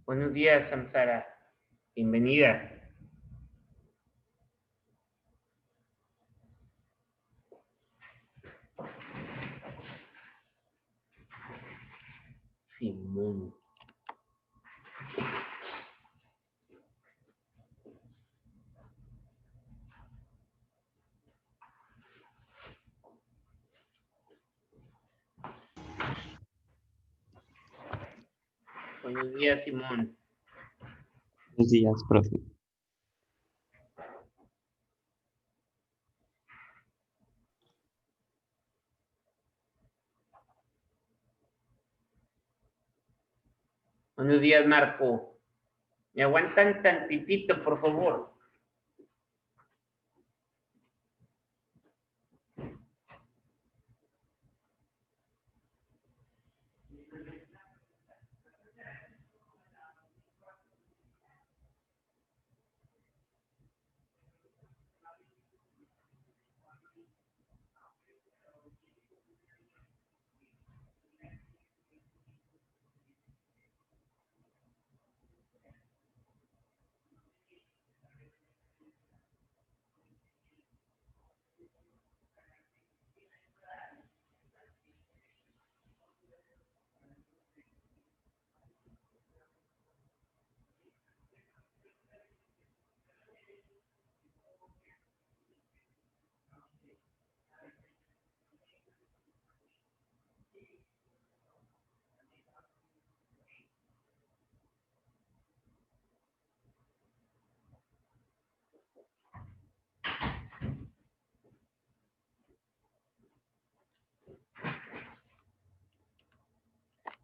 Buenos días, Samsara. Bienvenida. Simón. Buenos días, Simón. Buenos días, profe. Buenos días, Marco. ¿Me aguantan tantitito, por favor?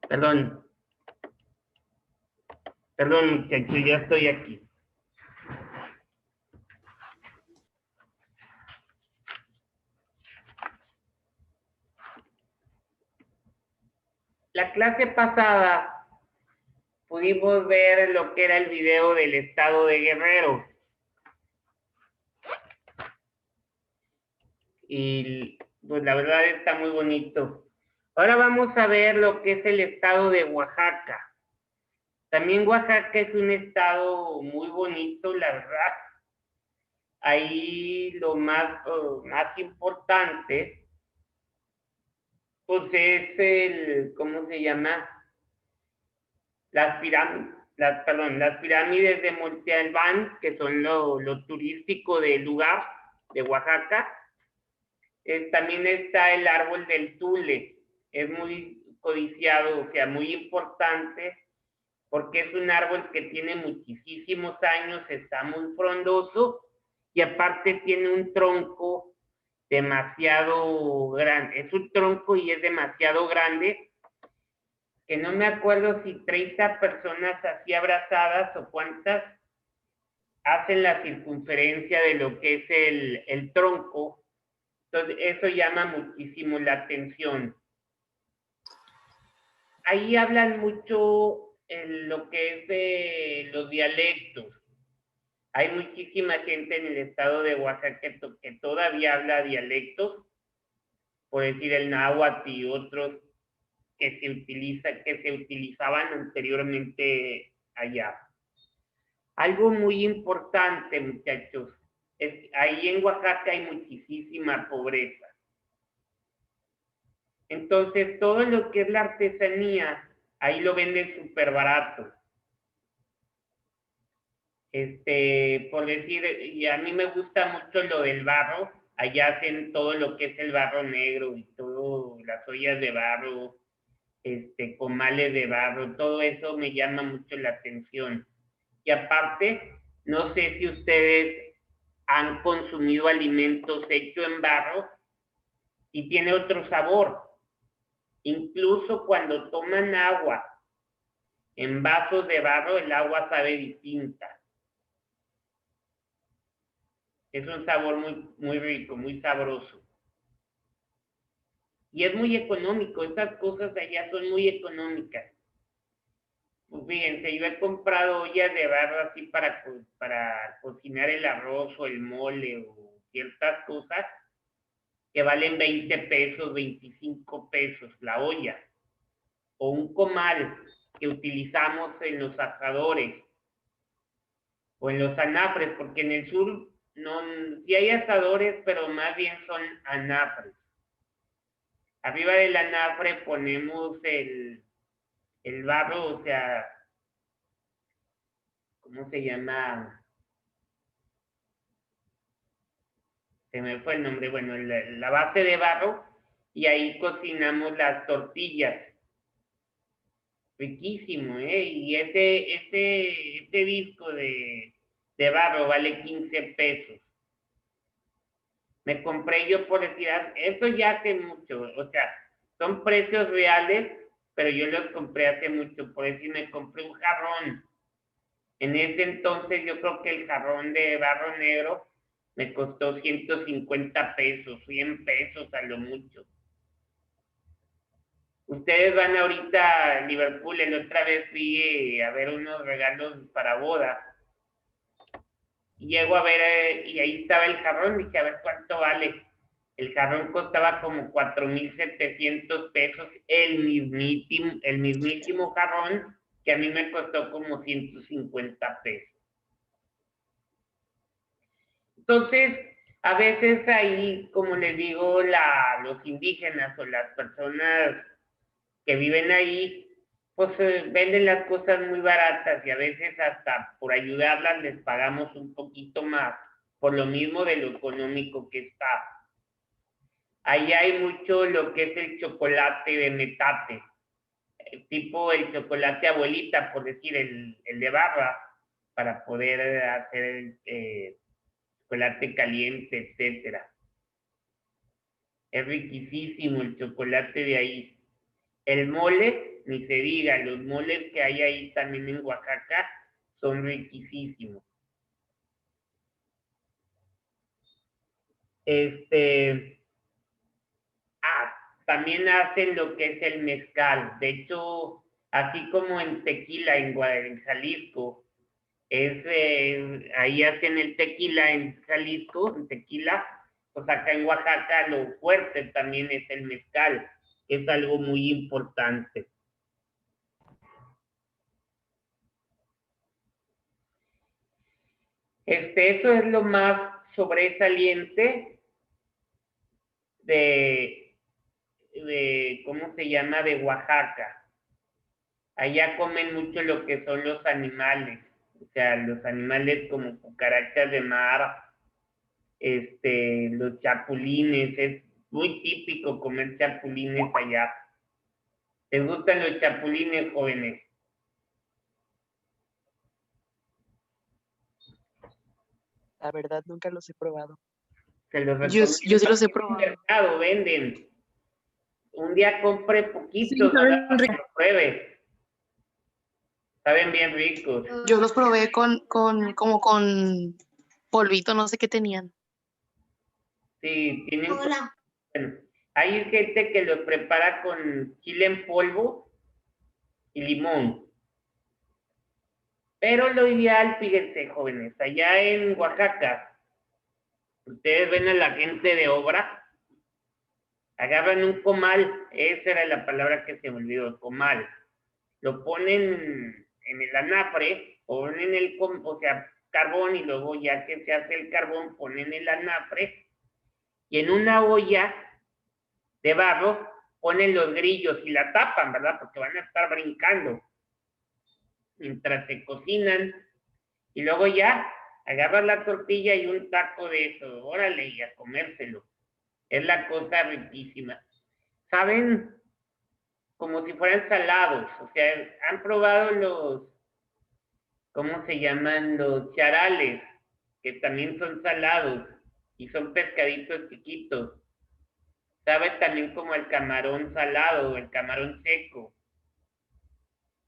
Perdón, muchachos, ya estoy aquí. La clase pasada pudimos ver lo que era el video del estado de Guerrero. Y pues la verdad está muy bonito. Ahora vamos a ver lo que es el estado de Oaxaca. También Oaxaca es un estado muy bonito, la verdad. Ahí lo más importante, pues es ¿cómo se llama? Las pirámides de Monte Albán, que son lo turístico del lugar, de Oaxaca. También está el árbol del Tule, es muy codiciado, o sea, muy importante, porque es un árbol que tiene muchísimos años, está muy frondoso, y aparte tiene un tronco demasiado grande. Es un tronco y es demasiado grande, que no me acuerdo si 30 personas así abrazadas o cuántas hacen la circunferencia de lo que es el tronco. Entonces, eso llama muchísimo la atención. Ahí hablan mucho en lo que es de los dialectos. Hay muchísima gente en el estado de Oaxaca que todavía habla dialectos, por decir el náhuatl y otros que se utilizaban anteriormente allá. Algo muy importante, muchachos, es ahí en Oaxaca hay muchísima pobreza. Entonces, todo lo que es la artesanía, ahí lo venden súper barato. Por decir, y a mí me gusta mucho lo del barro, allá hacen todo lo que es el barro negro y todo, las ollas de barro, comales de barro, todo eso me llama mucho la atención. Y aparte, no sé si ustedes han consumido alimentos hechos en barro y tiene otro sabor. Incluso cuando toman agua en vasos de barro, el agua sabe distinta. Es un sabor muy, muy rico, muy sabroso. Y es muy económico, estas cosas de allá son muy económicas. Pues fíjense, yo he comprado ollas de barro así para cocinar el arroz o el mole o ciertas cosas que valen 20 pesos, 25 pesos la olla. O un comal que utilizamos en los asadores o en los anafres, porque en el sur no, sí hay asadores, pero más bien son anafres. Arriba del anafre ponemos el barro, o sea, ¿cómo se llama? Se me fue el nombre, bueno, la base de barro, y ahí cocinamos las tortillas. Riquísimo, ¿eh? Y este disco de barro vale 15 pesos. Me compré yo por decir, eso ya hace mucho, o sea, son precios reales, pero yo los compré hace mucho, por decir, me compré un jarrón. En ese entonces yo creo que el jarrón de barro negro me costó 150 pesos, 100 pesos a lo mucho. Ustedes van ahorita a Liverpool, el otra vez fui a ver unos regalos para boda. Y llego a ver, y ahí estaba el jarrón, dije, a ver cuánto vale. El jarrón costaba como 4,700 pesos, el mismísimo jarrón, que a mí me costó como 150 pesos. Entonces, a veces ahí, como les digo, los indígenas o las personas que viven ahí, pues venden las cosas muy baratas y a veces hasta por ayudarlas les pagamos un poquito más, por lo mismo de lo económico que está. Ahí hay mucho lo que es el chocolate de metate, tipo el chocolate abuelita, por decir, el de barra, para poder hacer chocolate caliente, etcétera. Es riquísimo el chocolate de ahí. El mole, ni se diga, los moles que hay ahí también en Oaxaca son riquísimos. También hacen lo que es el mezcal. De hecho, así como en Tequila, en Jalisco, ahí hacen el tequila en Jalisco, en Tequila, pues acá en Oaxaca lo fuerte también es el mezcal, que es algo muy importante. Eso es lo más sobresaliente de ¿cómo se llama? De Oaxaca. Allá comen mucho lo que son los animales, o sea, los animales como cucarachas de mar, los chapulines, es muy típico comer chapulines allá. ¿Les gustan los chapulines, jóvenes? La verdad, nunca los he probado. Se los Yo sí los he probado. Mercado venden. Un día compre poquitos, Sí, para que los pruebe. Saben bien ricos. Yo los probé como con polvito, no sé qué tenían. Sí, tienen. Hola. Bueno, hay gente que los prepara con chile en polvo y limón. Pero lo ideal, fíjense, jóvenes, allá en Oaxaca, ustedes ven a la gente de obra, agarran un comal, esa era la palabra que se me olvidó, comal, lo ponen en el anafre, ponen o sea, carbón y luego ya que se hace el carbón, ponen el anafre y en una olla de barro ponen los grillos y la tapan, ¿verdad? Porque van a estar brincando mientras se cocinan y luego ya agarras la tortilla y un taco de eso, órale, y a comérselo. Es la cosa riquísima. ¿Saben? Como si fueran salados, o sea, han probado ¿cómo se llaman? Los charales, que también son salados y son pescaditos chiquitos. Sabe también como el camarón salado, el camarón seco. O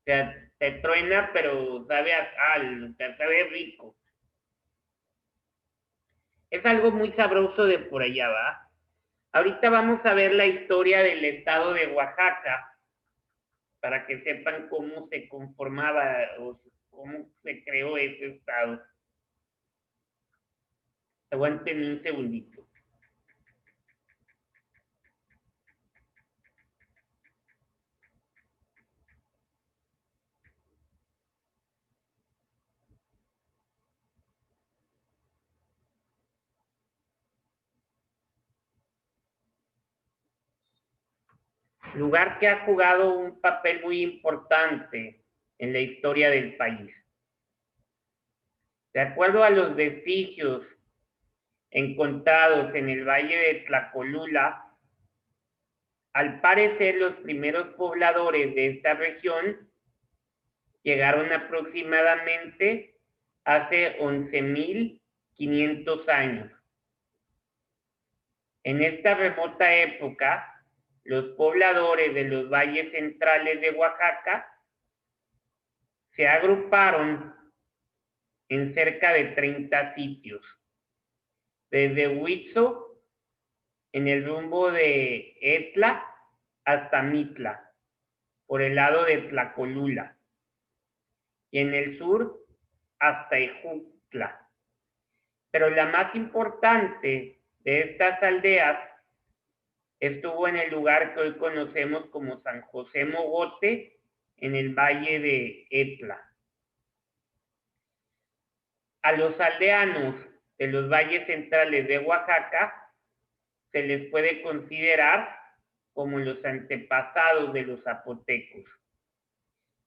sea, te truena, pero sabe a sal, o sea, sabe rico. Es algo muy sabroso de por allá, ¿va? Ahorita vamos a ver la historia del estado de Oaxaca, para que sepan cómo se conformaba o cómo se creó ese estado. Aguanten un segundito. lugar que ha jugado un papel muy importante en la historia del país. De acuerdo a los vestigios encontrados en el valle de Tlacolula, al parecer los primeros pobladores de esta región llegaron aproximadamente hace 11.500 años. En esta remota época, los pobladores de los valles centrales de Oaxaca se agruparon en cerca de 30 sitios, desde Huitzo, en el rumbo de Etla, hasta Mitla, por el lado de Tlacolula, y en el sur hasta Ejutla. Pero la más importante de estas aldeas estuvo en el lugar que hoy conocemos como San José Mogote, en el valle de Etla. A los aldeanos de los valles centrales de Oaxaca se les puede considerar como los antepasados de los zapotecos,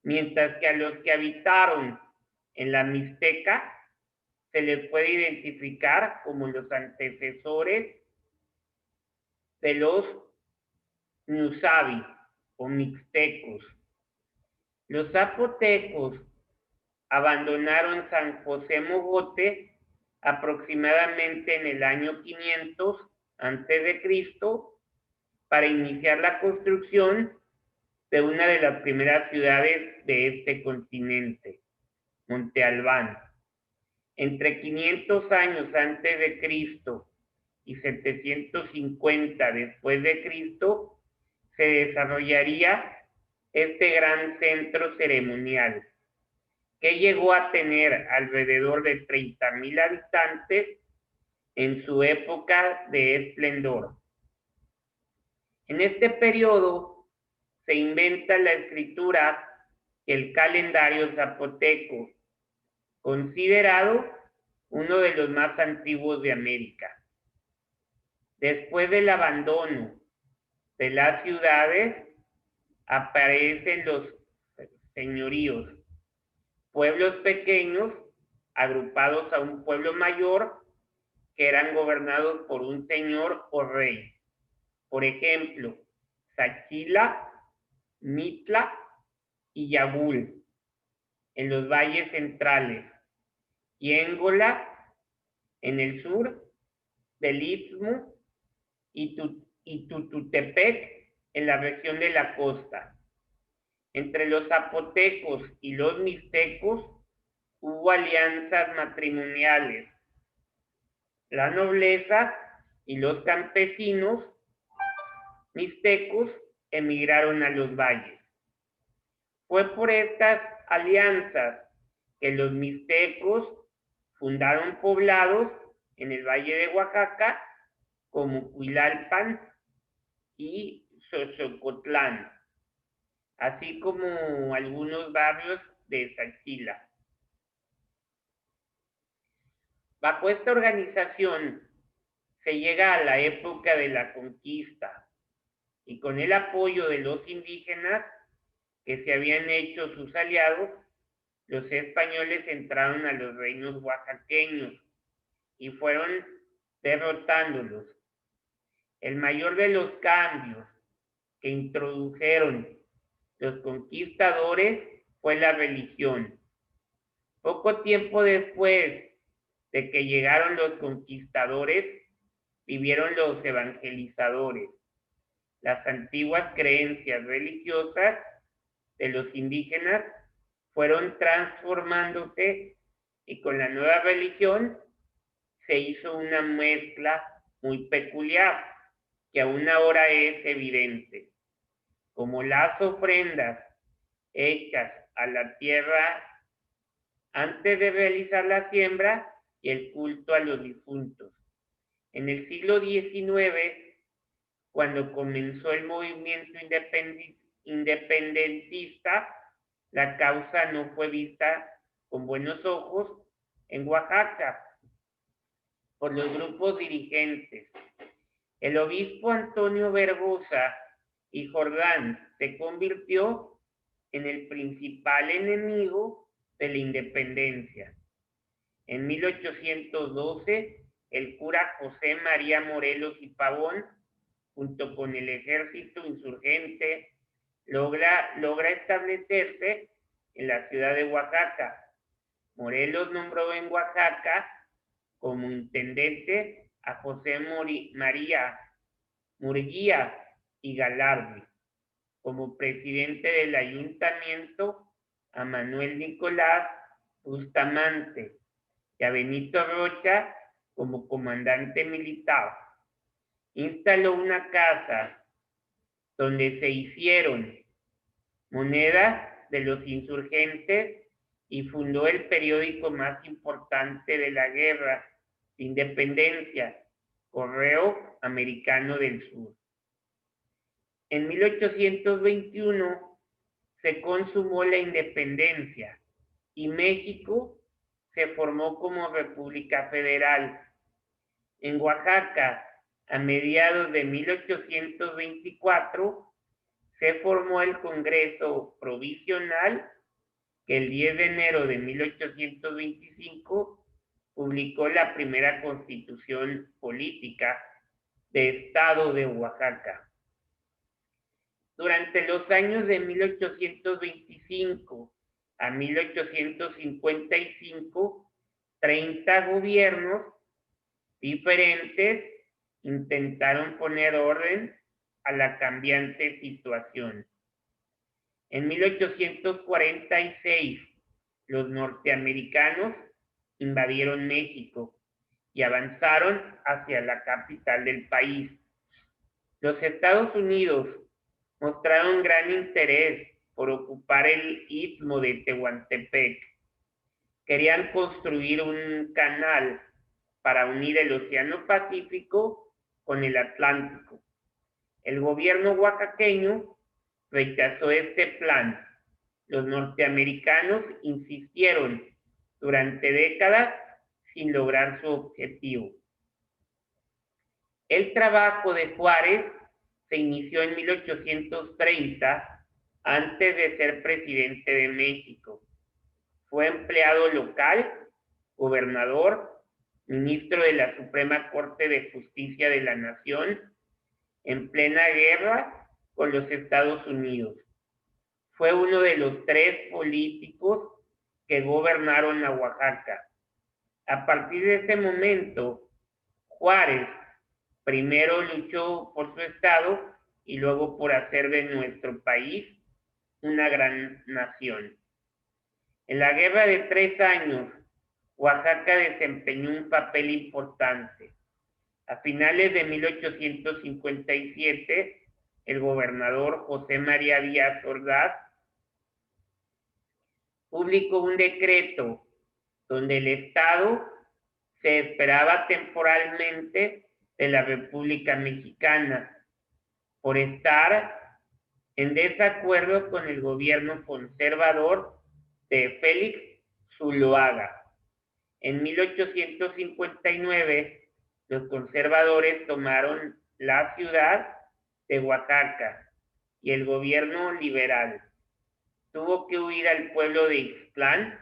mientras que a los que habitaron en la Mixteca se les puede identificar como los antecesores de los Ñusabi o mixtecos. Los zapotecos abandonaron San José Mogote aproximadamente en el año 500 a.C. para iniciar la construcción de una de las primeras ciudades de este continente, Monte Albán. Entre 500 años antes de Cristo y 750 después de Cristo se desarrollaría este gran centro ceremonial, que llegó a tener alrededor de 30,000 habitantes en su época de esplendor. En este periodo se inventa la escritura y el calendario zapoteco, considerado uno de los más antiguos de América. Después del abandono de las ciudades, aparecen los señoríos, pueblos pequeños agrupados a un pueblo mayor que eran gobernados por un señor o rey. Por ejemplo, Zaquila, Mitla y Yabul en los valles centrales, y Éngola en el sur del Istmo y Tututepec en la región de la costa. Entre los zapotecos y los mixtecos hubo alianzas matrimoniales. La nobleza y los campesinos mixtecos emigraron a los valles. Fue por estas alianzas que los mixtecos fundaron poblados en el valle de Oaxaca como Cuilalpan y Xochocotlán, así como algunos barrios de Zaquila. Bajo esta organización se llega a la época de la conquista y con el apoyo de los indígenas que se habían hecho sus aliados, los españoles entraron a los reinos oaxaqueños y fueron derrotándolos. El mayor de los cambios que introdujeron los conquistadores fue la religión. Poco tiempo después de que llegaron los conquistadores, vivieron los evangelizadores. Las antiguas creencias religiosas de los indígenas fueron transformándose y con la nueva religión se hizo una mezcla muy peculiar que aún ahora es evidente, como las ofrendas hechas a la tierra antes de realizar la siembra y el culto a los difuntos. En el siglo XIX, cuando comenzó el movimiento independentista, la causa no fue vista con buenos ojos en Oaxaca por los grupos dirigentes. El obispo Antonio Vergosa y Jordán se convirtió en el principal enemigo de la independencia. En 1812, el cura José María Morelos y Pavón, junto con el ejército insurgente, logra establecerse en la ciudad de Oaxaca. Morelos nombró en Oaxaca como intendente a José María Murguía y Galardi, como presidente del ayuntamiento a Manuel Nicolás Bustamante y a Benito Rocha como comandante militar. Instaló una casa donde se hicieron monedas de los insurgentes y fundó el periódico más importante de la guerra de independencia, Correo Americano del Sur. En 1821 se consumó la independencia y México se formó como República Federal. En Oaxaca, a mediados de 1824, se formó el Congreso Provisional, que el 10 de enero de 1825 publicó la primera constitución política de Estado de Oaxaca. Durante los años de 1825 a 1855, 30 gobiernos diferentes intentaron poner orden a la cambiante situación. En 1846, los norteamericanos invadieron México y avanzaron hacia la capital del país. Los Estados Unidos mostraron gran interés por ocupar el istmo de Tehuantepec. Querían construir un canal para unir el Océano Pacífico con el Atlántico. El gobierno oaxaqueño rechazó este plan. Los norteamericanos insistieron durante décadas sin lograr su objetivo. El trabajo de Juárez se inició en 1830, antes de ser presidente de México. Fue empleado local, gobernador, ministro de la Suprema Corte de Justicia de la Nación, en plena guerra con los Estados Unidos. Fue uno de los 3 políticos que gobernaron a Oaxaca. A partir de ese momento, Juárez primero luchó por su estado y luego por hacer de nuestro país una gran nación. En la Guerra de 3 años, Oaxaca desempeñó un papel importante. A finales de 1857, el gobernador José María Díaz Ordaz publicó un decreto donde el Estado se esperaba temporalmente de la República Mexicana por estar en desacuerdo con el gobierno conservador de Félix Zuloaga. En 1859, los conservadores tomaron la ciudad de Oaxaca y el gobierno liberal tuvo que huir al pueblo de Ixtlán,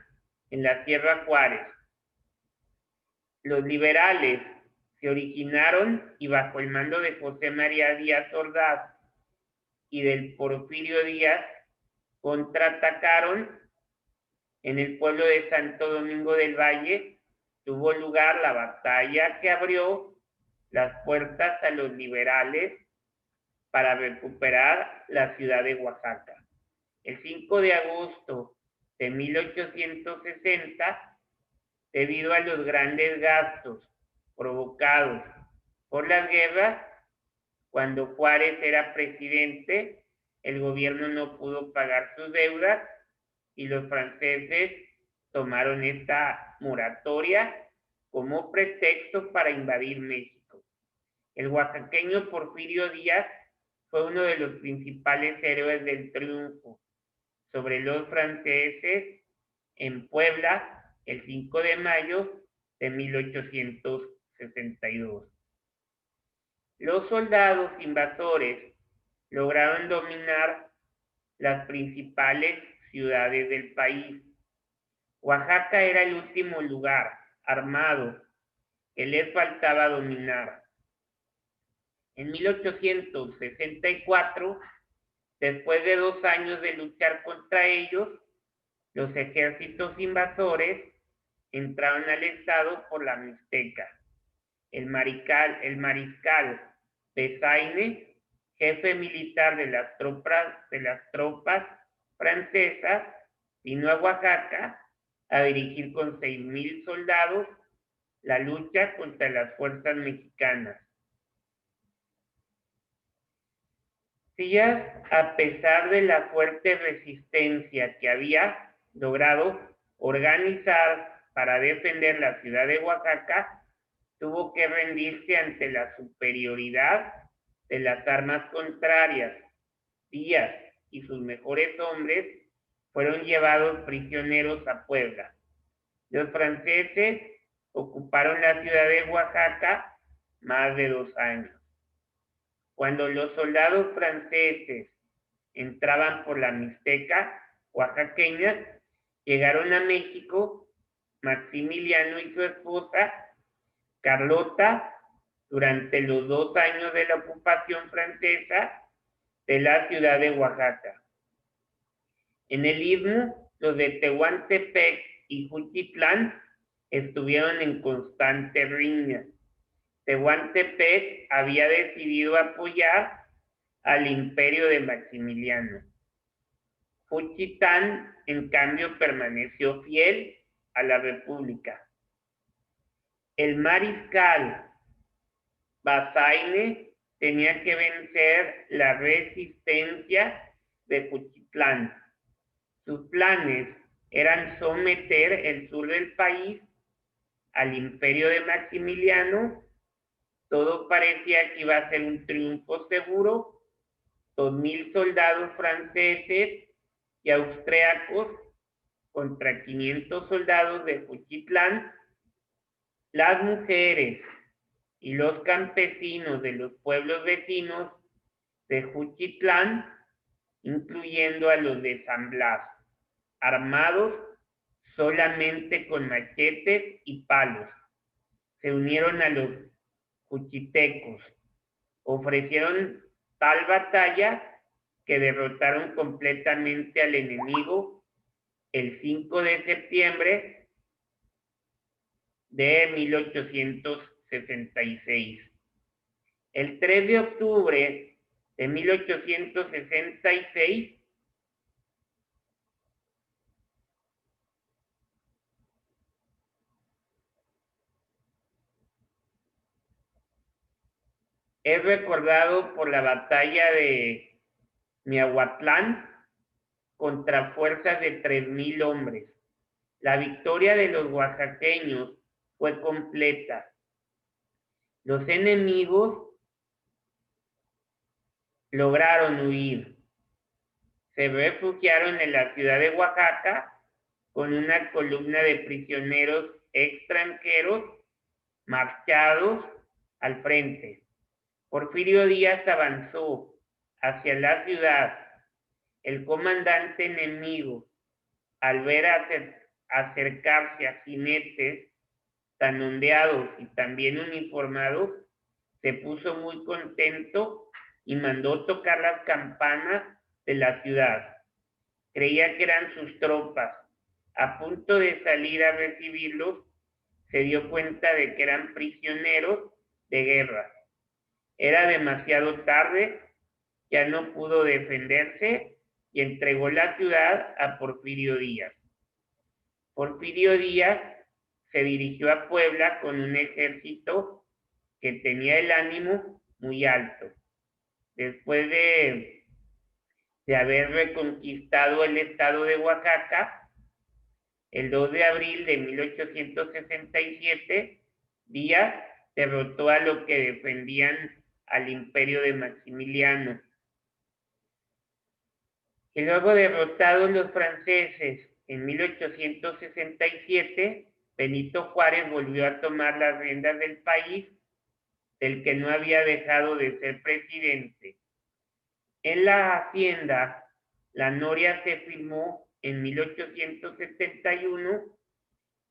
en la Sierra Juárez. Los liberales se originaron y bajo el mando de José María Díaz Ordaz y del Porfirio Díaz contraatacaron en el pueblo de Santo Domingo del Valle. Tuvo lugar la batalla que abrió las puertas a los liberales para recuperar la ciudad de Oaxaca. El 5 de agosto de 1860, debido a los grandes gastos provocados por las guerras, cuando Juárez era presidente, el gobierno no pudo pagar sus deudas y los franceses tomaron esta moratoria como pretexto para invadir México. El oaxaqueño Porfirio Díaz fue uno de los principales héroes del triunfo sobre los franceses en Puebla el 5 de mayo de 1862. Los soldados invasores lograron dominar las principales ciudades del país. Oaxaca era el último lugar armado que les faltaba dominar. En 1864, después de 2 años de luchar contra ellos, los ejércitos invasores entraron al estado por la Mixteca. El mariscal Pezaine, jefe militar de las tropas francesas, vino a Oaxaca a dirigir con 6,000 soldados la lucha contra las fuerzas mexicanas. Díaz, a pesar de la fuerte resistencia que había logrado organizar para defender la ciudad de Oaxaca, tuvo que rendirse ante la superioridad de las armas contrarias. Díaz y sus mejores hombres fueron llevados prisioneros a Puebla. Los franceses ocuparon la ciudad de Oaxaca más de 2 años. Cuando los soldados franceses entraban por la Mixteca oaxaqueña, llegaron a México Maximiliano y su esposa Carlota durante los 2 años de la ocupación francesa de la ciudad de Oaxaca. En el Istmo, los de Tehuantepec y Juchitlan estuvieron en constante riña. Tehuantepec había decidido apoyar al imperio de Maximiliano. Juchitán, en cambio, permaneció fiel a la República. El mariscal Bazaine tenía que vencer la resistencia de Juchitán. Sus planes eran someter el sur del país al imperio de Maximiliano. Todo parecía que iba a ser un triunfo seguro. 2,000 soldados franceses y austriacos contra 500 soldados de Juchitán. Las mujeres y los campesinos de los pueblos vecinos de Juchitán, incluyendo a los de San Blas, armados solamente con machetes y palos, se unieron a los juchitecos. Ofrecieron tal batalla que derrotaron completamente al enemigo el 5 de septiembre de 1866. El 3 de octubre de 1866, es recordado por la batalla de Miahuatlán contra fuerzas de 3,000 hombres. La victoria de los oaxaqueños fue completa. Los enemigos lograron huir. Se refugiaron en la ciudad de Oaxaca con una columna de prisioneros extranjeros marchados al frente. Porfirio Díaz avanzó hacia la ciudad. El comandante enemigo, al ver acercarse a jinetes tan ondeados y también uniformados, se puso muy contento y mandó tocar las campanas de la ciudad. Creía que eran sus tropas. A punto de salir a recibirlos, se dio cuenta de que eran prisioneros de guerra. Era demasiado tarde, ya no pudo defenderse y entregó la ciudad a Porfirio Díaz. Porfirio Díaz se dirigió a Puebla con un ejército que tenía el ánimo muy alto. Después de haber reconquistado el estado de Oaxaca, el 2 de abril de 1867, Díaz derrotó a los que defendían al imperio de Maximiliano. Y luego, derrotados los franceses en 1867, Benito Juárez volvió a tomar las riendas del país, del que no había dejado de ser presidente. En la hacienda, la Noria se firmó en 1871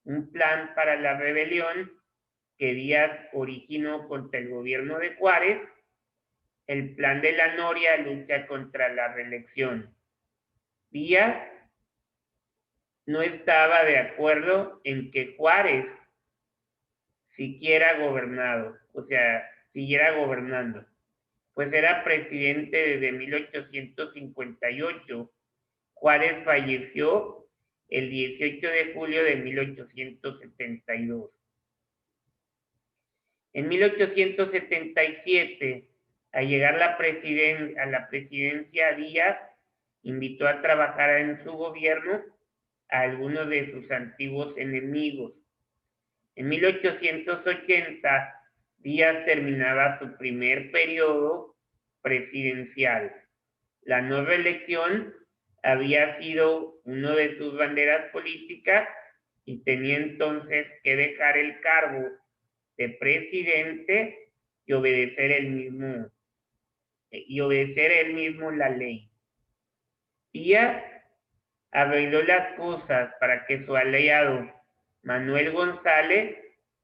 un plan para la rebelión que Díaz originó contra el gobierno de Juárez. El plan de la Noria lucha contra la reelección. Díaz no estaba de acuerdo en que Juárez siguiera gobernando, pues era presidente desde 1858. Juárez falleció el 18 de julio de 1872. En 1877, al llegar a la presidencia, Díaz invitó a trabajar en su gobierno a algunos de sus antiguos enemigos. En 1880, Díaz terminaba su primer periodo presidencial. La no reelección había sido una de sus banderas políticas y tenía entonces que dejar el cargo de presidente y obedecer él mismo la ley. Díaz arregló las cosas para que su aliado Manuel González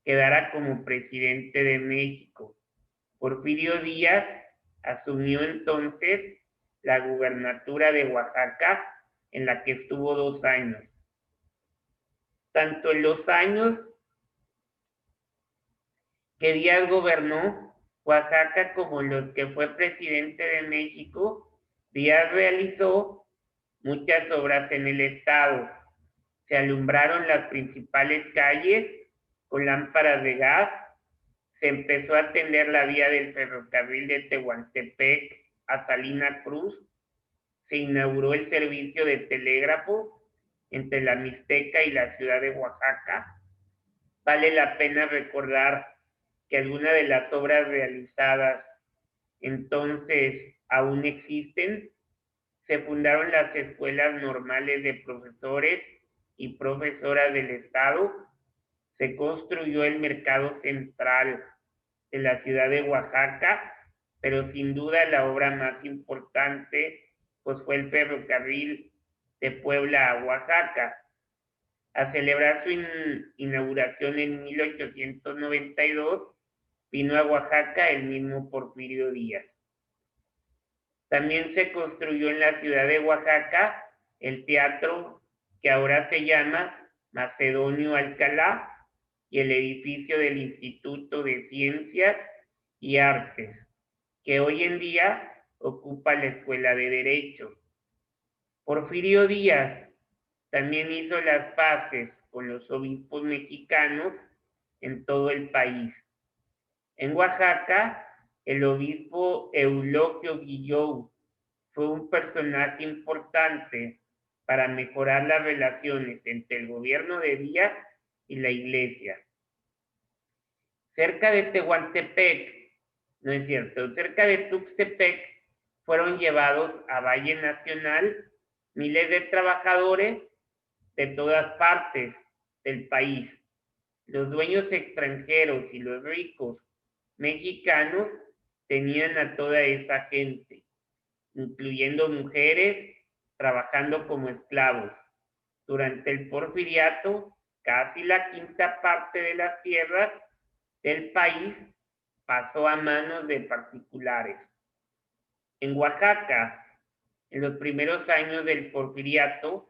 quedara como presidente de México. Porfirio Díaz asumió entonces la gubernatura de Oaxaca, en la que estuvo 2 años. Tanto en los años que Díaz gobernó Oaxaca como en los que fue presidente de México, Díaz realizó muchas obras en el estado. Se alumbraron las principales calles con lámparas de gas, se empezó a atender la vía del ferrocarril de Tehuantepec a Salina Cruz, se inauguró el servicio de telégrafo entre la Mixteca y la ciudad de Oaxaca. Vale la pena recordar que algunas de las obras realizadas entonces aún existen. Se fundaron las escuelas normales de profesores y profesoras del estado. Se construyó el mercado central de la ciudad de Oaxaca, pero sin duda la obra más importante pues fue el ferrocarril de Puebla a Oaxaca. A celebrar su inauguración en 1892, vino a Oaxaca el mismo Porfirio Díaz. También se construyó en la ciudad de Oaxaca el teatro que ahora se llama Macedonio Alcalá y el edificio del Instituto de Ciencias y Artes, que hoy en día ocupa la Escuela de Derecho. Porfirio Díaz también hizo las paces con los obispos mexicanos en todo el país. En Oaxaca, el obispo Euloquio Guillou fue un personaje importante para mejorar las relaciones entre el gobierno de Díaz y la iglesia. Cerca de Tuxtepec, fueron llevados a Valle Nacional miles de trabajadores de todas partes del país. Los dueños extranjeros y los ricos mexicanos tenían a toda esa gente, incluyendo mujeres, trabajando como esclavos. Durante el porfiriato, casi la quinta parte de las tierras del país pasó a manos de particulares. En Oaxaca, en los primeros años del porfiriato,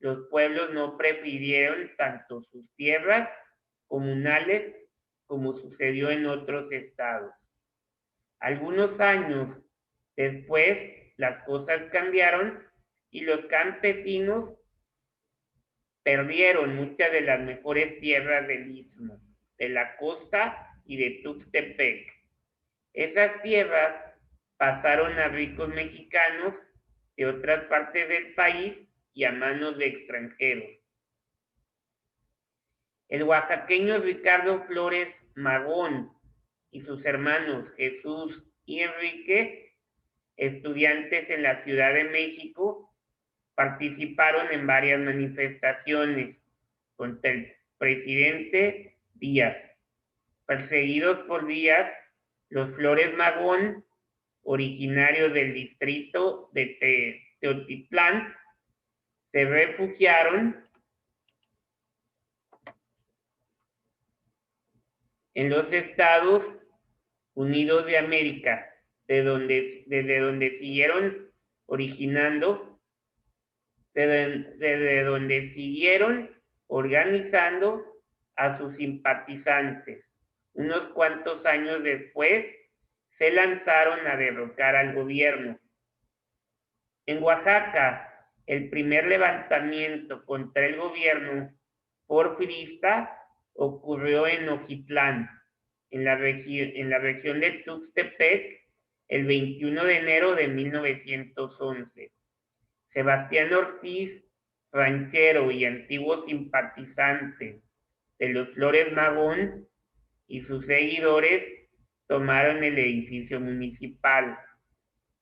los pueblos no prefirieron tanto sus tierras comunales como sucedió en otros estados. Algunos años después, las cosas cambiaron y los campesinos perdieron muchas de las mejores tierras del istmo, de la costa y de Tuxtepec. Esas tierras pasaron a ricos mexicanos de otras partes del país y a manos de extranjeros. El oaxaqueño Ricardo Flores Magón y sus hermanos Jesús y Enrique, estudiantes en la Ciudad de México, participaron en varias manifestaciones contra el presidente Díaz. Perseguidos por Díaz, los Flores Magón originarios del distrito de Teotitlán, se refugiaron en los Estados Unidos de América, desde donde siguieron originando, desde donde siguieron organizando a sus simpatizantes. Unos cuantos años después, se lanzaron a derrocar al gobierno. En Oaxaca, el primer levantamiento contra el gobierno porfirista ocurrió en Ojitlán, en la región de Tuxtepec, el 21 de enero de 1911. Sebastián Ortiz, ranchero y antiguo simpatizante de los Flores Magón, y sus seguidores tomaron el edificio municipal,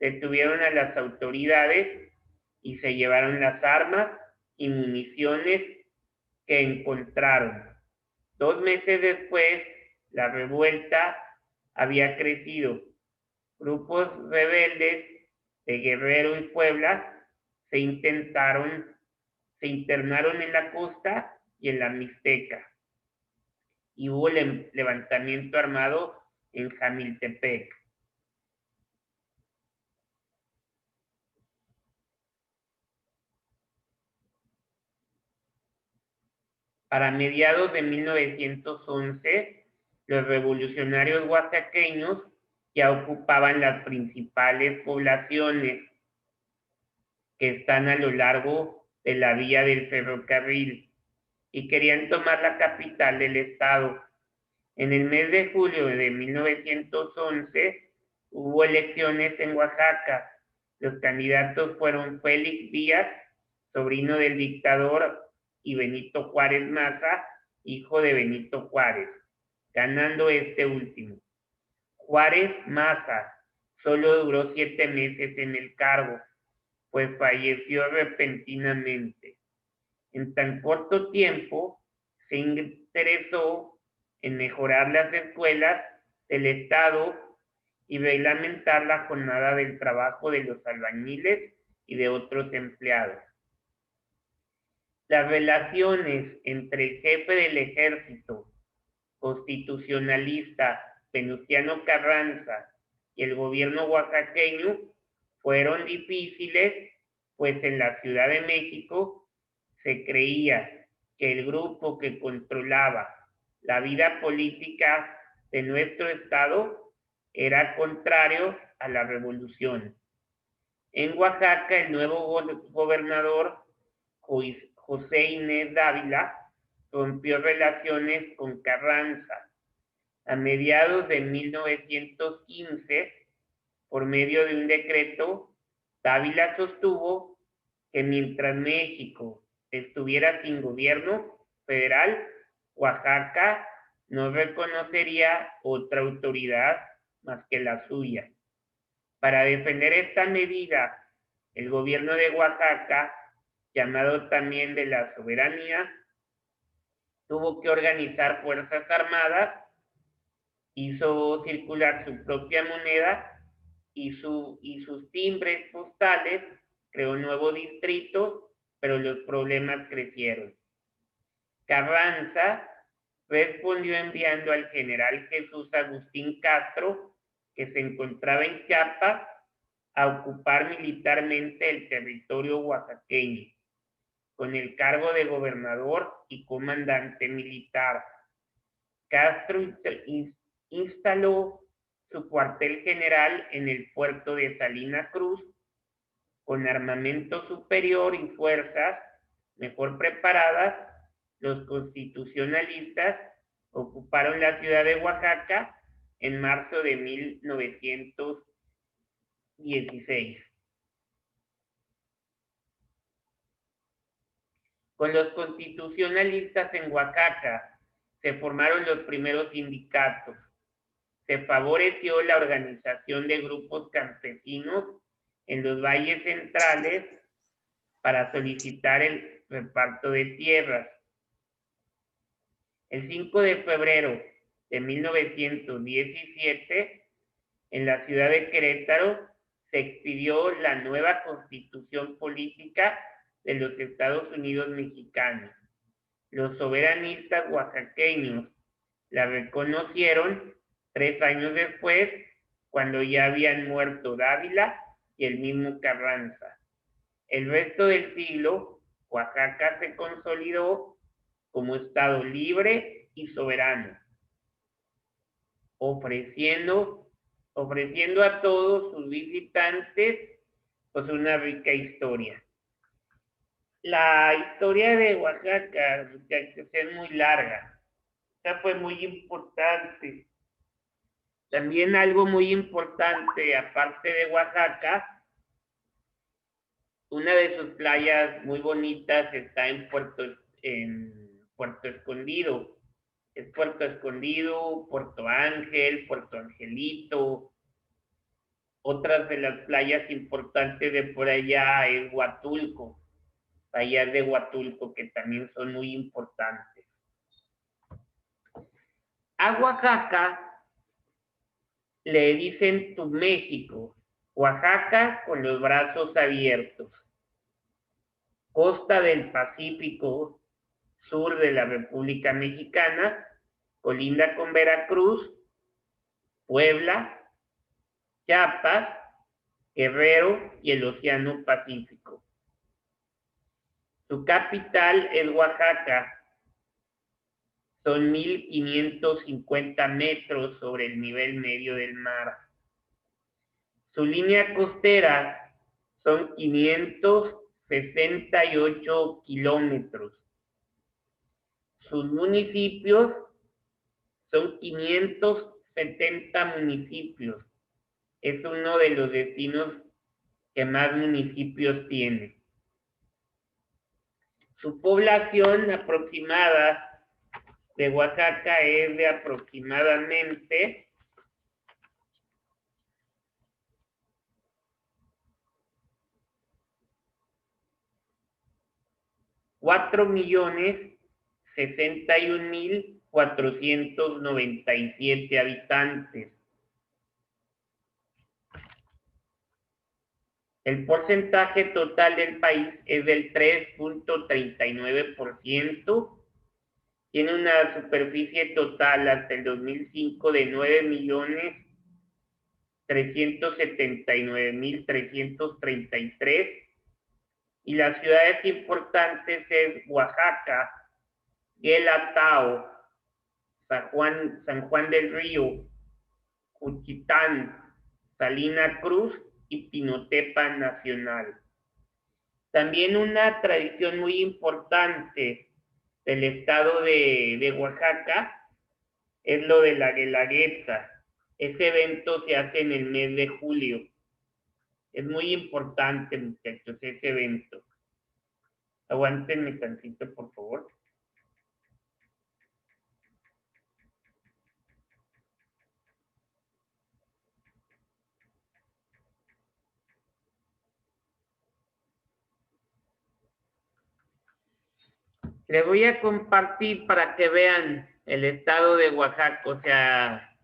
detuvieron a las autoridades y se llevaron las armas y municiones que encontraron. 2 meses después, la revuelta había crecido. Grupos rebeldes de Guerrero y Puebla se internaron en la costa y en la Mixteca, y hubo levantamiento armado en Jamiltepec. Para mediados de 1911, los revolucionarios oaxaqueños ya ocupaban las principales poblaciones que están a lo largo de la vía del ferrocarril y querían tomar la capital del estado. En el mes de julio de 1911 hubo elecciones en Oaxaca. Los candidatos fueron Félix Díaz, sobrino del dictador, y Benito Juárez Maza, hijo de Benito Juárez, ganando este último. Juárez Maza solo duró 7 meses en el cargo, pues falleció repentinamente. En tan corto tiempo se interesó en mejorar las escuelas del estado y reglamentar la jornada del trabajo de los albañiles y de otros empleados. Las relaciones entre el jefe del ejército constitucionalista Venustiano Carranza y el gobierno oaxaqueño fueron difíciles, pues en la Ciudad de México se creía que el grupo que controlaba la vida política de nuestro estado era contrario a la revolución. En Oaxaca, el nuevo gobernador José Inés Dávila rompió relaciones con Carranza. A mediados de 1915, por medio de un decreto, Dávila sostuvo que mientras México estuviera sin gobierno federal, Oaxaca no reconocería otra autoridad más que la suya. Para defender esta medida, el gobierno de Oaxaca, llamado también de la soberanía, tuvo que organizar fuerzas armadas, hizo circular su propia moneda y sus timbres postales, creó nuevos distritos, pero los problemas crecieron. Carranza respondió enviando al general Jesús Agustín Castro, que se encontraba en Chiapas, a ocupar militarmente el territorio oaxaqueño, con el cargo de gobernador y comandante militar. Castro instaló su cuartel general en el puerto de Salina Cruz, con armamento superior y fuerzas mejor preparadas. Los constitucionalistas ocuparon la ciudad de Oaxaca en marzo de 1916. Con los constitucionalistas en Oaxaca se formaron los primeros sindicatos. Se favoreció la organización de grupos campesinos en los valles centrales para solicitar el reparto de tierras. El 5 de febrero de 1917, en la ciudad de Querétaro, se expidió la nueva constitución política de los Estados Unidos mexicanos. Los soberanistas oaxaqueños la reconocieron 3 años después, cuando ya habían muerto Dávila y el mismo Carranza. El resto del siglo, Oaxaca se consolidó como estado libre y soberano, ofreciendo a todos sus visitantes pues una rica historia. La historia de Oaxaca, muchachos, es muy larga. Esta fue muy importante. También algo muy importante, aparte de Oaxaca, una de sus playas muy bonitas está en Puerto Escondido. Es Puerto Escondido, Puerto Ángel, Puerto Angelito. Otras de las playas importantes de por allá es Huatulco, playas de Huatulco que también son muy importantes. A Oaxaca le dicen tu México, Oaxaca con los brazos abiertos. Costa del Pacífico, sur de la República Mexicana, colinda con Veracruz, Puebla, Chiapas, Guerrero y el Océano Pacífico. Su capital es Oaxaca. Son 1,550 metros sobre el nivel medio del mar. Su línea costera son 568 kilómetros. Sus municipios son 570 municipios. Es uno de los destinos que más municipios tiene. Su población aproximada de Oaxaca es de aproximadamente 4,061,497 habitantes. El porcentaje total del país es del 3,39%. Tiene una superficie total hasta el 2005 de 9,379,333. Y las ciudades importantes es Oaxaca, Guelatao, San Juan del Río, Juchitán, Salina Cruz y Pinotepa Nacional. También una tradición muy importante del estado de Oaxaca es lo de la Guelaguetza. Ese evento se hace en el mes de julio. Es muy importante, muchachos, ese evento. Aguántenme tantito, por favor. Les voy a compartir para que vean el estado de Oaxaca, o sea,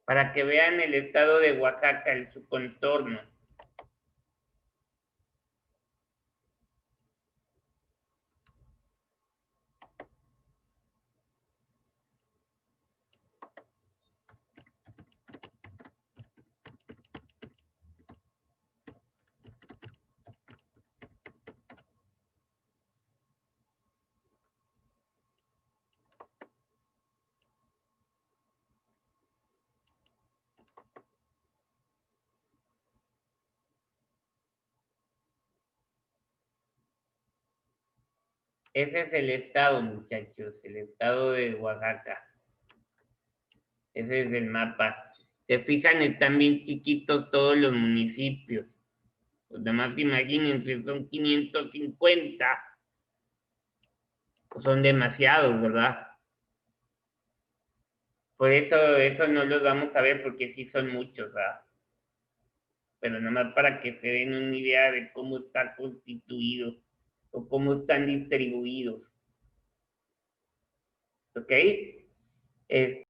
para que vean el estado de Oaxaca, su contorno. Ese es el estado, muchachos, el estado de Oaxaca. Ese es el mapa. Se fijan, están bien chiquitos todos los municipios. Los demás, imagínense, son 550. Pues son demasiados, ¿verdad? Por eso no los vamos a ver porque sí son muchos, ¿verdad? Pero nada más para que se den una idea de cómo está constituido o cómo están distribuidos. ¿Ok?